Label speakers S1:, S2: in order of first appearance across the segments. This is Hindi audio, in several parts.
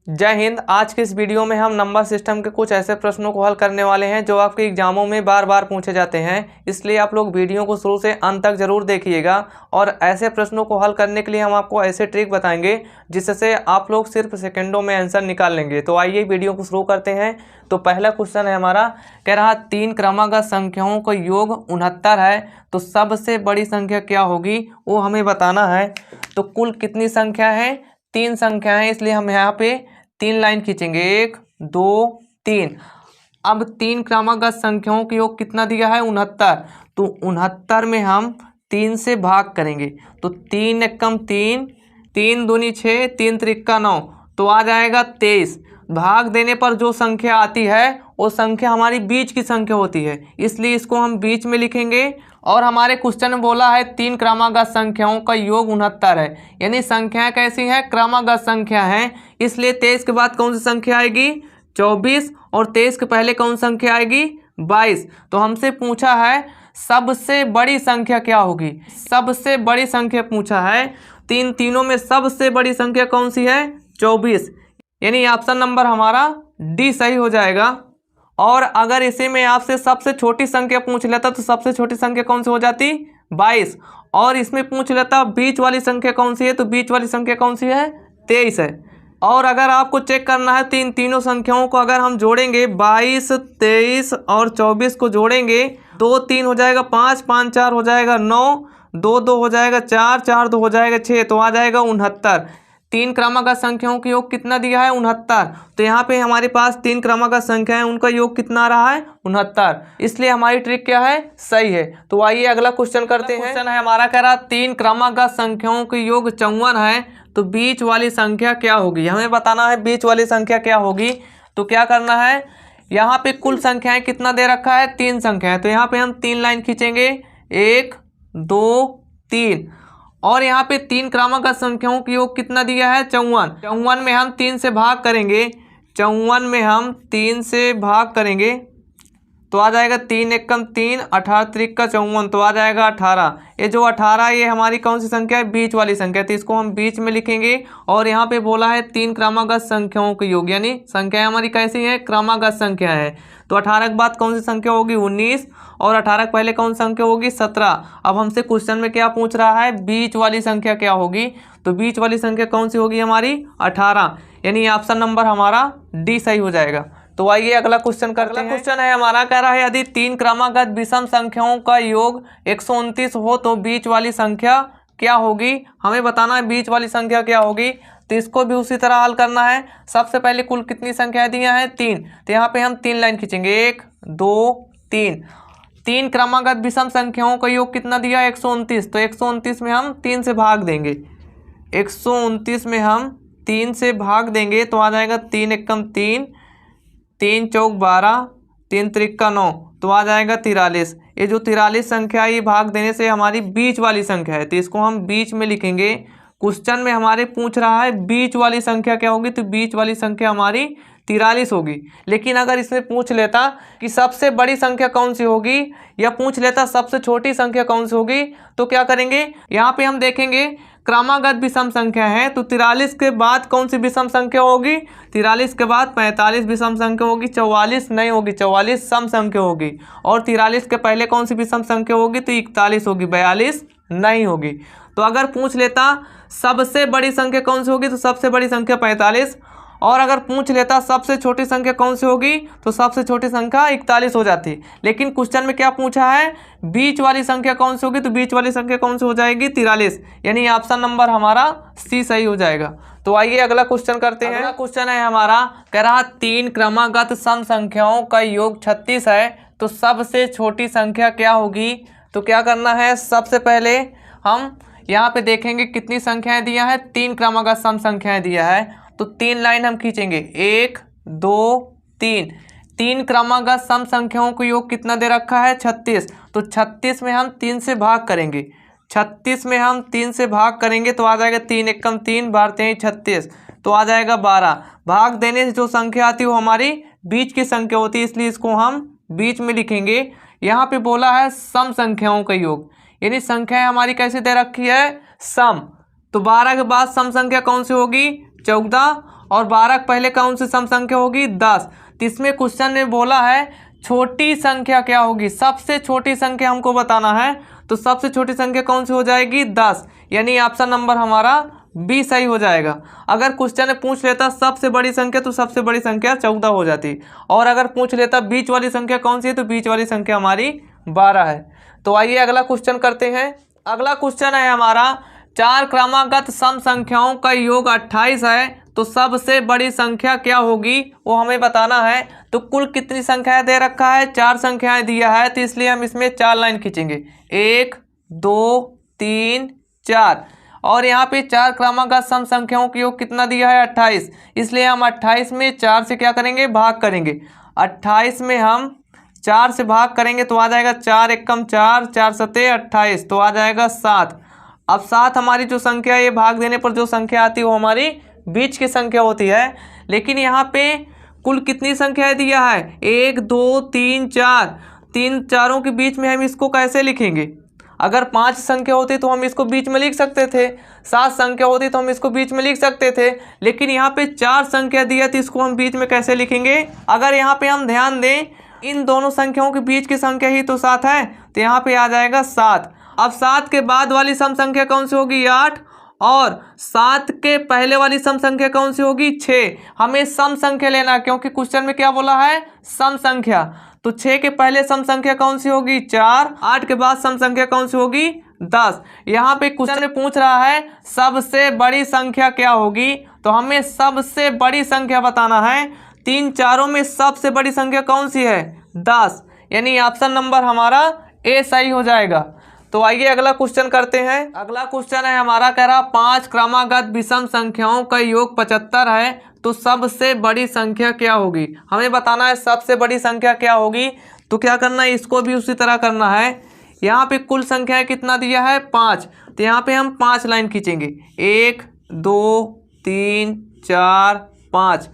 S1: जय हिंद। आज के इस वीडियो में हम नंबर सिस्टम के कुछ ऐसे प्रश्नों को हल करने वाले हैं जो आपके एग्जामों में बार बार पूछे जाते हैं। इसलिए आप लोग वीडियो को शुरू से अंत तक जरूर देखिएगा। और ऐसे प्रश्नों को हल करने के लिए हम आपको ऐसे ट्रिक बताएंगे जिससे आप लोग सिर्फ सेकंडों में आंसर निकाल लेंगे। तो आइए वीडियो को शुरू करते हैं। तो पहला क्वेश्चन है हमारा, कह रहा 3 क्रमागत संख्याओं का योग 69 है, तो सबसे बड़ी संख्या क्या होगी वो हमें बताना है। तो कुल कितनी संख्या है? 3 संख्या है, इसलिए हम यहाँ पे 3 लाइन खींचेंगे, 1 2 3। अब 3 क्रमागत संख्याओं का योग कितना दिया है? 69। तो 69 में हम 3 से भाग करेंगे। तो 3 एकम 3, 3 दूनी 6, 3 त्रिक्का 9, तो आ जाएगा 23। भाग देने पर जो संख्या आती है वो संख्या हमारी बीच की संख्या होती है, इसलिए इसको हम बीच में लिखेंगे। और हमारे क्वेश्चन में बोला है 3 क्रमागत संख्याओं का योग 69 है, यानी संख्याएं कैसी हैं? क्रमागत संख्या हैं। इसलिए 23 के बाद कौन सी संख्या आएगी? 24। और 23 के पहले कौन सी संख्या आएगी? 22। तो हमसे पूछा है सबसे बड़ी संख्या क्या होगी। सबसे बड़ी संख्या पूछा है, तीनों में सबसे बड़ी संख्या कौन सी है? 24, यानी ऑप्शन नंबर हमारा डी सही हो जाएगा। और अगर इसी में आपसे सबसे छोटी संख्या पूछ लेता तो सबसे छोटी संख्या कौन सी हो जाती? 22। और इसमें पूछ लेता बीच वाली संख्या कौन सी है, तो बीच वाली संख्या कौन सी है? 23 है। और अगर आपको चेक करना है तीनों संख्याओं को अगर हम जोड़ेंगे, 22, 23 और 24 को जोड़ेंगे, 2 3 हो जाएगा 5, 5 4 हो जाएगा 9, 2 2 हो जाएगा 4, 4 2 हो जाएगा 6, तो आ जाएगा 69। 3 क्रमागत संख्याओं का योग कितना दिया है? 69। तो यहाँ पे हमारे पास 3 क्रमागत संख्या है, उनका योग कितना रहा है? 69। इसलिए हमारी ट्रिक क्या है? सही है। तो आइए अगला क्वेश्चन करते हैं। क्वेश्चन है हमारा, कह रहा 3 क्रमागत संख्याओं का योग 54 है, तो बीच वाली संख्या क्या होगी? हमें बताना है बीच वाली संख्या क्या होगी। तो क्या करना है, यहाँ पे कुल संख्याएं कितना दे रखा है? 3 संख्या है, तो यहाँ पे हम 3 लाइन खींचेंगे, 1 2 3। और यहाँ पे 3 क्रमागत संख्याओं का योग कितना दिया है? 54। 54 में हम 3 से भाग करेंगे, 54 में हम 3 से भाग करेंगे तो आ जाएगा 3 एकम 3, 18 त्रिक्का 54, तो आ जाएगा 18। ये जो 18 ये हमारी कौन सी संख्या है? बीच वाली संख्या, तो इसको हम बीच में लिखेंगे। और यहाँ पे बोला है 3 क्रमागत संख्याओं का योग, यानी संख्याएं हमारी कैसी हैं? क्रमागत संख्या है। तो 18 के बाद कौन सी संख्या होगी? 19। और 18 के पहले कौन सी संख्या होगी? 17। अब हमसे क्वेश्चन में क्या पूछ रहा है? बीच वाली संख्या क्या होगी। तो बीच वाली संख्या कौन सी होगी हमारी? 18, यानी ऑप्शन नंबर हमारा डी सही हो जाएगा। तो आइए अगला क्वेश्चन करते हैं। क्वेश्चन है हमारा, कह रहा है यदि 3 क्रमागत विषम संख्याओं का योग 129 हो तो बीच वाली संख्या क्या होगी? हमें बताना है बीच वाली संख्या क्या होगी। तो इसको भी उसी तरह हल करना है। सबसे पहले कुल कितनी संख्याएं दी हैं? 3। तो यहाँ पे हम 3 लाइन खींचेंगे, 1 2 3। 3 क्रमागत विषम संख्याओं का योग कितना दिया? 129। तो 129 में हम 3 से भाग देंगे, 129 में हम 3 से भाग देंगे तो आ जाएगा 3 एकम 3, 3 चौक 12, 3 त्रिक्का 9, तो आ जाएगा 43। ये जो 43 संख्या है ये भाग देने से हमारी बीच वाली संख्या है, तो इसको हम बीच में लिखेंगे। क्वेश्चन में हमारे पूछ रहा है बीच वाली संख्या क्या होगी, तो बीच वाली संख्या हमारी 43 होगी। लेकिन अगर इसमें पूछ लेता कि सबसे बड़ी संख्या कौन सी होगी, या पूछ लेता सबसे छोटी संख्या कौन सी होगी, तो क्या करेंगे, यहाँ पे हम देखेंगे क्रमागत विषम संख्या है, तो 43 के बाद कौन सी विषम संख्या होगी? 43 के बाद 45 विषम संख्या होगी, 44 नहीं होगी, 44 सम संख्या होगी। और 43 के पहले कौन सी विषम संख्या होगी? तो 41 होगी, 42 नहीं होगी। तो अगर पूछ लेता सबसे बड़ी संख्या कौन सी होगी, तो सबसे बड़ी संख्या 45। और अगर पूछ लेता सबसे छोटी संख्या कौन सी होगी, तो सबसे छोटी संख्या 41 हो जाती। लेकिन क्वेश्चन में क्या पूछा है? बीच वाली संख्या कौन सी होगी, तो बीच वाली संख्या कौन सी हो जाएगी? 43, यानी ऑप्शन नंबर हमारा सी सही हो जाएगा। तो आइए अगला क्वेश्चन करते हैं। अगला क्वेश्चन है हमारा, कह रहा 3 क्रमागत सम संख्याओं का योग 36 है, तो सबसे छोटी संख्या क्या होगी। तो क्या करना है, सबसे पहले हम यहाँ पे देखेंगे कितनी संख्याएं दिया है? 3 क्रमागत सम संख्याएं दिया है, तो 3 लाइन हम खींचेंगे, 1 2 3। 3 क्रमागत सम संख्याओं को योग कितना दे रखा है? 36। तो 36 में हम 3 से भाग करेंगे, 36 में हम 3 से भाग करेंगे तो आ जाएगा 3 एकम 3, बारते हैं 36, तो आ जाएगा 12। भाग देने से जो संख्या आती है वो हमारी बीच की संख्या होती है, इसलिए इसको हम बीच में लिखेंगे। यहाँ पे बोला है सम संख्याओं का योग, यानी संख्याएं हमारी कैसे दे रखी है? सम। तो 12 के बाद सम संख्या कौन सी होगी? 14। और 12 के पहले कौन सी सम संख्या होगी 10। तो इसमें क्वेश्चन में बोला है छोटी संख्या क्या होगी, सबसे छोटी संख्या हमको बताना है। तो सबसे छोटी संख्या कौन सी हो जाएगी 10, यानी ऑप्शन नंबर हमारा बी सही हो जाएगा। अगर क्वेश्चन में पूछ लेता सबसे बड़ी संख्या तो सबसे बड़ी संख्या 14 हो जाती, और अगर पूछ लेता बीच वाली संख्या कौन सी है तो बीच वाली संख्या हमारी 12 है। तो आइए अगला क्वेश्चन करते हैं। अगला क्वेश्चन है हमारा 4 क्रमागत सम संख्याओं का योग 28 है, तो सबसे बड़ी संख्या क्या होगी वो हमें बताना है। तो कुल कितनी संख्याएं दे रखा है, 4 संख्याएं दिया है, तो इसलिए हम इसमें 4 लाइन खींचेंगे, 1 2 3 4। और यहाँ पे 4 क्रमागत सम संख्याओं का योग कितना दिया है 28, इसलिए हम 28 में 4 से क्या करेंगे भाग करेंगे। 28 में हम 4 से भाग करेंगे तो आ जाएगा 4 एकम 4, 4 सते 28, तो आ जाएगा 7। अब 7 हमारी जो संख्या है ये भाग देने पर जो संख्या आती है वो हमारी बीच की संख्या होती है। लेकिन यहाँ पे कुल कितनी संख्याएं दिया है 1 2 3 4, तीन चारों के बीच में हम इसको कैसे लिखेंगे। अगर 5 संख्या होती तो हम इसको बीच में लिख सकते थे, 7 संख्या होती तो हम इसको बीच में लिख सकते थे, लेकिन यहाँ पे 4 संख्या दिया तो इसको हम बीच में कैसे लिखेंगे। अगर यहाँ पे हम ध्यान दें इन दोनों संख्याओं के बीच की संख्या ही तो 7 है, तो यहाँ पे आ जाएगा 7। अब 7 के बाद वाली सम संख्या कौन सी होगी 8, और 7 के पहले वाली सम संख्या कौन सी होगी 6। हमें सम संख्या लेना है क्योंकि क्वेश्चन में क्या बोला है सम संख्या। तो 6 के पहले सम संख्या कौन सी होगी 4, 8 के बाद सम संख्या कौन सी होगी 10। यहाँ पे क्वेश्चन में पूछ रहा है सबसे बड़ी संख्या क्या होगी, तो हमें सबसे बड़ी संख्या बताना है। तीन चारों में सबसे बड़ी संख्या कौन सी है 10, यानी ऑप्शन नंबर हमारा ए सही हो जाएगा। तो आइए अगला क्वेश्चन करते हैं। अगला क्वेश्चन है हमारा कह रहा 5 क्रमागत विषम संख्याओं का योग 75 है, तो सबसे बड़ी संख्या क्या होगी। हमें बताना है सबसे बड़ी संख्या क्या होगी। तो क्या करना है इसको भी उसी तरह करना है। यहाँ पे कुल संख्या कितना दिया है 5, तो यहाँ पे हम 5 लाइन खींचेंगे, 1 2 3 4 5।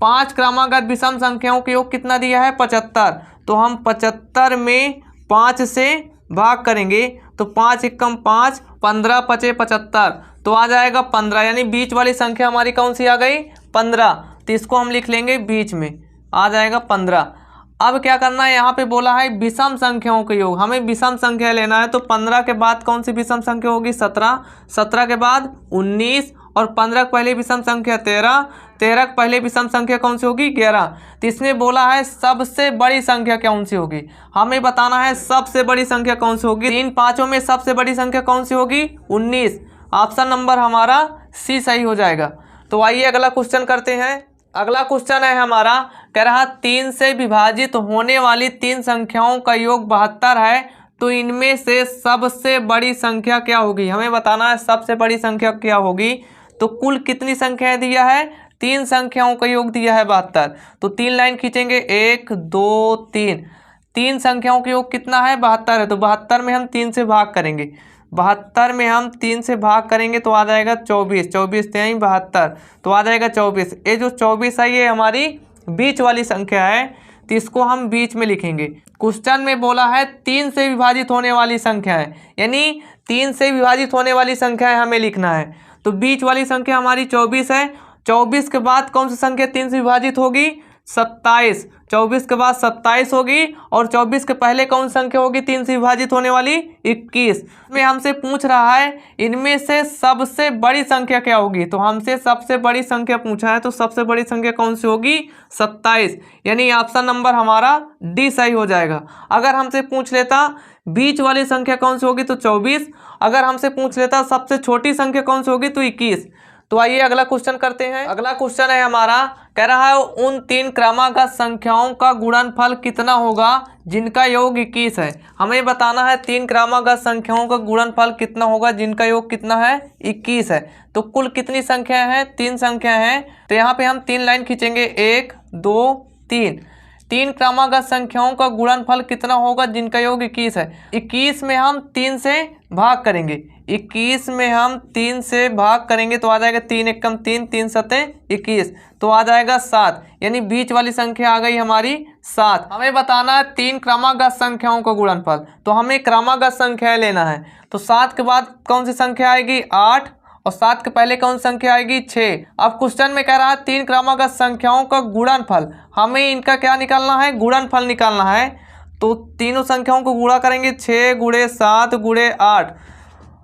S1: 5 क्रमागत विषम संख्याओं का योग कितना दिया है 75, तो हम 75 में 5 से भाग करेंगे, तो 5 एकम 5, 15 पचे 75, तो आ जाएगा 15, यानी बीच वाली संख्या हमारी कौन सी आ गई 15। तो इसको हम लिख लेंगे बीच में, आ जाएगा 15। अब क्या करना है यहाँ पे बोला है विषम संख्याओं का योग, हमें विषम संख्या लेना है। तो 15 के बाद कौन सी विषम संख्या होगी 17, 17 के बाद 19, और 15 के पहले विषम संख्या 13, 13 के पहले विषम संख्या कौन सी होगी 11। तो इसमें बोला है सबसे बड़ी संख्या कौन सी होगी, हमें बताना है सबसे बड़ी संख्या कौन सी होगी। 3 पाँचों में सबसे बड़ी संख्या कौन सी होगी 19, ऑप्शन नंबर हमारा सी सही हो जाएगा। तो आइए अगला क्वेश्चन करते हैं। अगला क्वेश्चन है हमारा कह रहा 3 से विभाजित होने वाली 3 संख्याओं का योग 72 है, तो इनमें से सबसे बड़ी संख्या क्या होगी। हमें बताना है सबसे बड़ी संख्या क्या होगी। तो कुल कितनी संख्याएं दिया है 3 संख्याओं का योग दिया है 72, तो 3 लाइन खींचेंगे 1 2 3। 3 संख्याओं का योग कितना है 72 है, तो 72 में हम 3 से भाग करेंगे, 72 में हम 3 से भाग करेंगे तो आ जाएगा 24, 24 3 72, तो आ जाएगा 24। ये जो 24 है ये हमारी बीच वाली संख्या है, तो इसको हम बीच में लिखेंगे। क्वेश्चन में बोला है 3 से विभाजित होने वाली संख्या है, यानी 3 से विभाजित होने वाली संख्या है हमें लिखना है। तो बीच वाली संख्या हमारी 24 है, 24 के बाद कौन सी संख्या 3 से विभाजित होगी 27, 24 के बाद 27 होगी, और 24 के पहले कौन संख्या होगी 3 से विभाजित होने वाली 21। में हमसे पूछ रहा है इनमें से सबसे बड़ी संख्या क्या होगी, तो हमसे सबसे बड़ी संख्या पूछा है, तो सबसे बड़ी संख्या कौन सी होगी 27, यानी ऑप्शन नंबर हमारा डी सही हो जाएगा। अगर हमसे पूछ लेता बीच वाली संख्या कौन सी होगी तो 24, अगर हमसे पूछ लेता सबसे छोटी संख्या कौन सी होगी तो 21। तो आइए अगला क्वेश्चन करते हैं। अगला क्वेश्चन है हमारा कह रहा है उन 3 क्रमागत संख्याओं का गुणनफल कितना होगा जिनका योग 21 है। हमें बताना है 3 क्रमागत संख्याओं का गुणनफल कितना होगा जिनका योग कितना है 21 है। तो कुल कितनी संख्या है 3 संख्या है, तो यहाँ पे हम 3 लाइन खींचेंगे 1 2 3। 3 क्रमागत संख्याओं का गुणनफल कितना होगा जिनका योग 21 है। 21 में हम 3 से भाग करेंगे, 21 में हम 3 से भाग करेंगे तो आ जाएगा 3 एकम 3, 3 सते 21, तो आ जाएगा 7, यानी बीच वाली संख्या आ गई हमारी 7। हमें बताना है 3 क्रमागत संख्याओं का गुणनफल, तो हमें क्रमागत संख्या लेना है। तो 7 के बाद कौन सी संख्या आएगी 8, और 7 के पहले कौन संख्या आएगी 6। अब क्वेश्चन में कह रहा है 3 क्रमागत संख्याओं का गुणनफल, हमें इनका क्या निकालना है, गुणनफल निकालना है। तो तीनों संख्याओं को गुणा करेंगे, 6 गुणे 7 गुणे 8,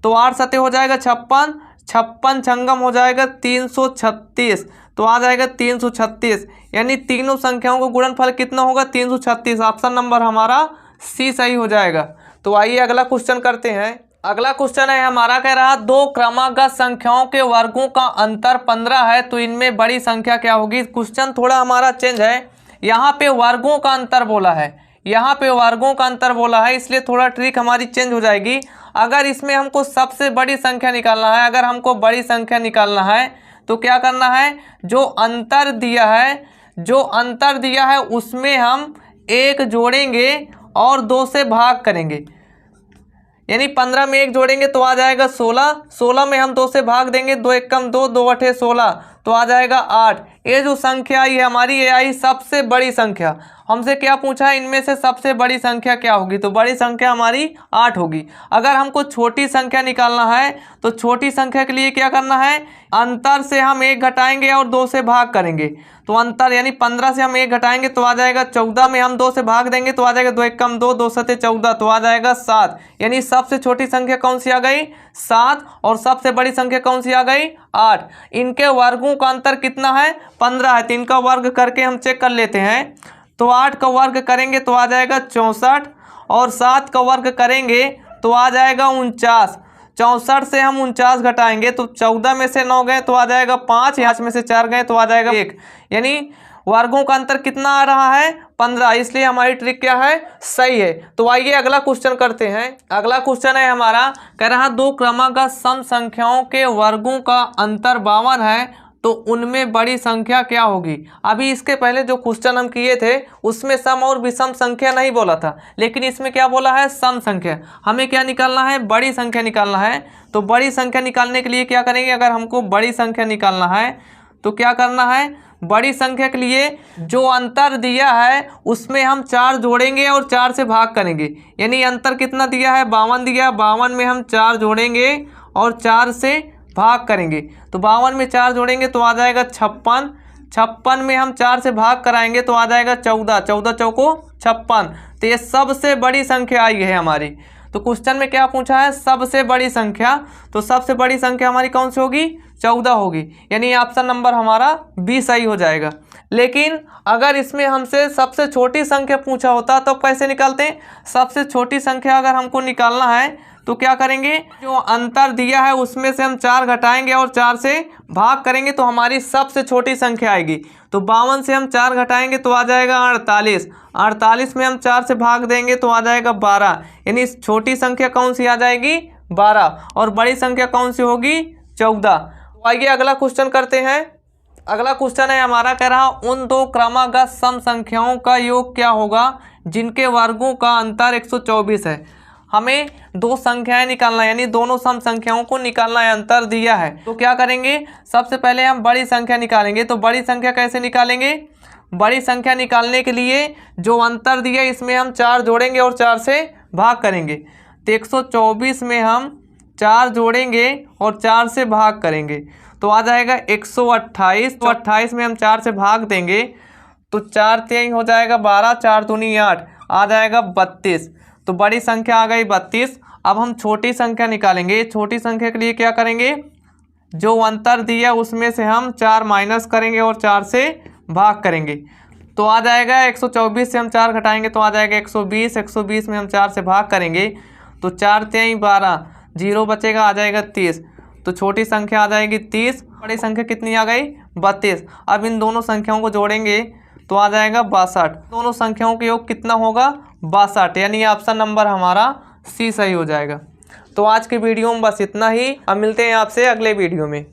S1: तो 8 सते हो जाएगा 56, 56 छंगम हो जाएगा 336, तो आ जाएगा 336, यानी तीनों संख्याओं को गुणनफल कितना होगा 336। ऑप्शन नंबर हमारा सी सही हो जाएगा। तो आइए अगला क्वेश्चन करते हैं। अगला क्वेश्चन है हमारा, कह रहा 2 क्रमागत संख्याओं के वर्गों का अंतर 15 है, तो इनमें बड़ी संख्या क्या होगी। क्वेश्चन थोड़ा हमारा चेंज है, यहाँ पे वर्गों का अंतर बोला है, यहाँ पे वर्गों का अंतर बोला है, इसलिए थोड़ा ट्रिक हमारी चेंज हो जाएगी। अगर इसमें हमको सबसे बड़ी संख्या निकालना है, अगर हमको बड़ी संख्या निकालना है तो क्या करना है, जो अंतर दिया है उसमें हम 1 जोड़ेंगे और 2 से भाग करेंगे, यानी 15 में 1 जोड़ेंगे तो आ जाएगा 16, 16 में हम 2 से भाग देंगे, 2 एकम 2, 2 अठे 16, तो आ जाएगा 8। ये जो संख्या आई है हमारी, ये आई सबसे बड़ी संख्या। हमसे क्या पूछा है, इनमें से सबसे बड़ी संख्या क्या होगी, तो बड़ी संख्या हमारी 8 होगी। अगर हमको छोटी संख्या निकालना है तो छोटी संख्या के लिए क्या करना है, अंतर से हम 1 घटाएंगे और 2 से भाग करेंगे, तो अंतर यानी 15 से हम 1 घटाएंगे तो आ जाएगा 14 में हम 2 से भाग देंगे तो आ जाएगा 2 एकम 2, 2 सते 14, तो आ जाएगा 7। यानी सबसे छोटी संख्या कौन सी आ गई 7 और सबसे बड़ी संख्या कौन सी आ गई 8। इनके वर्गों का अंतर कितना है 15 है, तो इनका वर्ग करके हम चेक कर लेते हैं। तो 8 का वर्ग करेंगे तो आ जाएगा 64 और 7 का वर्ग करेंगे तो आ जाएगा 49। 64 से हम 49 घटाएंगे तो 14 में से 9 गए तो आ जाएगा 5, 5 में से 4 गए तो आ जाएगा 1, यानी वर्गों का अंतर कितना आ रहा है 15, इसलिए हमारी ट्रिक क्या है सही है। तो आइए अगला क्वेश्चन करते हैं। अगला क्वेश्चन है हमारा, कह रहा 2 क्रमागत सम संख्याओं के वर्गों का अंतर 52 है, तो उनमें बड़ी संख्या क्या होगी। अभी इसके पहले जो क्वेश्चन हम किए थे उसमें सम और विषम संख्या नहीं बोला था, लेकिन इसमें क्या बोला है सम संख्या। हमें क्या निकालना है, बड़ी संख्या निकालना है। तो बड़ी संख्या निकालने के लिए क्या करेंगे, अगर हमको बड़ी संख्या निकालना है तो क्या करना है, बड़ी संख्या के लिए जो अंतर दिया है उसमें हम 4 जोड़ेंगे और 4 से भाग करेंगे, यानी अंतर कितना दिया है 52 दिया है, 52 में हम 4 जोड़ेंगे और 4 से भाग करेंगे, तो 52 में 4 जोड़ेंगे तो आ जाएगा 56, 56 में हम 4 से भाग कराएंगे तो आ जाएगा 14, 14 चौको 56। तो ये सबसे बड़ी संख्या आई है हमारी। तो क्वेश्चन में क्या पूछा है सबसे बड़ी संख्या, तो सबसे बड़ी संख्या हमारी कौन सी होगी 14 होगी, यानी ऑप्शन नंबर हमारा बी सही हो जाएगा। लेकिन अगर इसमें हमसे सबसे छोटी संख्या पूछा होता तो कैसे निकालते हैं, सबसे छोटी संख्या अगर हमको निकालना है तो क्या करेंगे, जो अंतर दिया है उसमें से हम 4 घटाएंगे और 4 से भाग करेंगे तो हमारी सबसे छोटी संख्या आएगी। तो 52 से हम 4 घटाएंगे तो आ जाएगा 48, 48 में हम 4 से भाग देंगे तो आ जाएगा 12, यानी छोटी संख्या कौन सी आ जाएगी 12 और बड़ी संख्या कौन सी होगी 14। तो आइए अगला क्वेश्चन करते हैं। अगला क्वेश्चन है हमारा, कह रहा उन 2 क्रमागत सम संख्याओं का योग क्या होगा जिनके वर्गों का अंतर 124 है। हमें 2 संख्याएं निकालना है, यानी दोनों सम संख्याओं को निकालना है, अंतर दिया है। तो क्या करेंगे, सबसे पहले हम बड़ी संख्या निकालेंगे। तो बड़ी संख्या कैसे निकालेंगे, बड़ी संख्या निकालने के लिए जो अंतर दिया इसमें हम 4 जोड़ेंगे और 4 से भाग करेंगे। तो 124 में हम 4 जोड़ेंगे और 4 से भाग करेंगे तो आ जाएगा 128, तो 28 में हम 4 से भाग देंगे तो 4 3 हो जाएगा 12, 4 दूनी 8, आ जाएगा 32। तो बड़ी संख्या आ गई 32। अब हम छोटी संख्या निकालेंगे। छोटी संख्या के लिए क्या करेंगे, जो अंतर दिया उसमें से हम 4 माइनस करेंगे और 4 से भाग करेंगे तो आ जाएगा 124 से हम 4 घटाएंगे तो आ जाएगा 120, 120 में हम 4 से भाग करेंगे तो 4 3 12, 0 बचेगा, आ जाएगा 30। तो छोटी संख्या आ जाएगी 30, बड़ी संख्या कितनी आ गई 32। अब इन दोनों संख्याओं को जोड़ेंगे तो आ जाएगा 62। दोनों संख्याओं का योग कितना होगा 62, यानी ऑप्शन नंबर हमारा सी सही हो जाएगा। तो आज के वीडियो में बस इतना ही, अब मिलते हैं आपसे अगले वीडियो में।